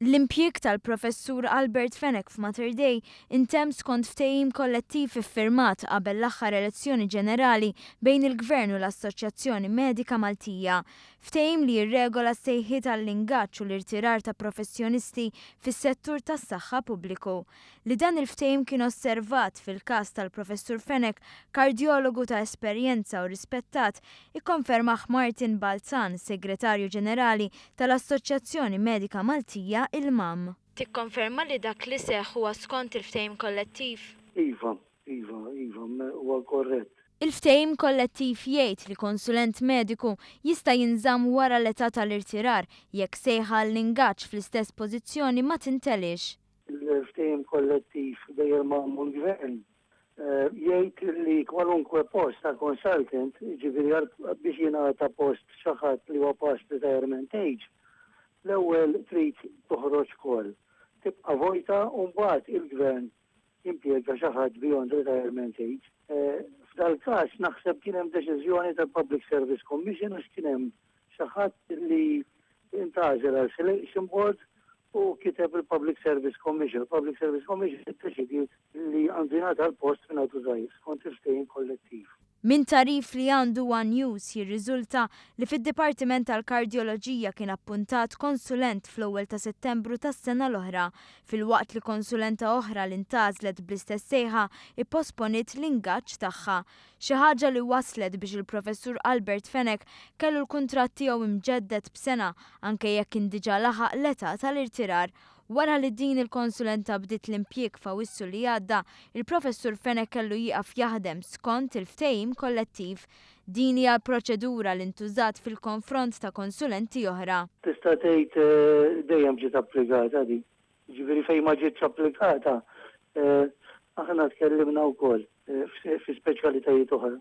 L-impjieg tal-professur Albert Fenek f'Mater Dei intemm skont ftehim kollettiv iffirmat qabel l-aħħar elezzjoni ġenerali bejn il-Gvern u l-Assoċjazzjoni Medika Maltija. Ftehim li jirregola s-sejħiet għall-ingaġġ u l-irtirar ta' professjonisti fis-settur tas-saħħa pubbliku. Li dan il-ftehim kien osservat fil-każ tal-professur Fenek, kardjologu ta' esperjenza u rispettat, ikkonfermah Martin Balzan, segretarju ġenerali tal-Assoċjazzjoni Medika Maltija il-MAM. Tikkonferma li dak li seħħ huwa skont il-ftehim kollettiv? Iva, huwa korrett. Il-ftehim kollettiv jgħid li konsulent mediku jista' jinżamm wara l-età tal-irtirar jekk sejħa l-ingaġġ fl-istess pożizzjoni ma tintelix. Il-ftehim kollettiv bejn il-MAM u l-Gvern jgħid li kwalunkwe post ta' consultant, ġifieri biex jingħata post xi ħadd li huwa past retirement age, l-ewwel trid toħroġ ukoll. Tibqa' vojta u mbagħad il-Gvern jimpjega xi ħadd beyond retirement age. F'dal-każ naħseb kien hemm deċiżjoni tal-Public Service Commission għax kien hemm xi ħadd li intażel għal selection board u kiteb il-Public Service Commission. Il-Public Service Commission iddeċidiet li għandu jingħata l-post minn żgħir skont il-ftehim kollettiv. Min tarif li għandu One News jirriżulta li fid-Dipartiment tal-Kardjoloġija kien appuntat konsulent fl-ewwel ta' Settembru tas-sena l-oħra, filwaqt li konsulenta oħra li ntażlet bl-istess sejħa ipposponit l-ingaġġ tagħha. Xi ħaġa li waslet biex il-professur Albert Fenek kellu l-kuntratt tiegħu imġedded b'sena anke jekk kien diġà laħaq l-età tal-irtirar. Wara li din il-konsulenta bdiet l-impjieg f'Awwissu li għadda, il-professur Fenek kellu jieqaf jaħdem skont il-ftehim kollettiv. Din hija proċedura li ntużat fil-konfront ta' konsulenti oħra. Tista' tgħid dejjem ġiet applikata di. Ġifieri fejn ma ġietx applikata, aħna tkellimna wkoll fi speċjalitajiet oħra.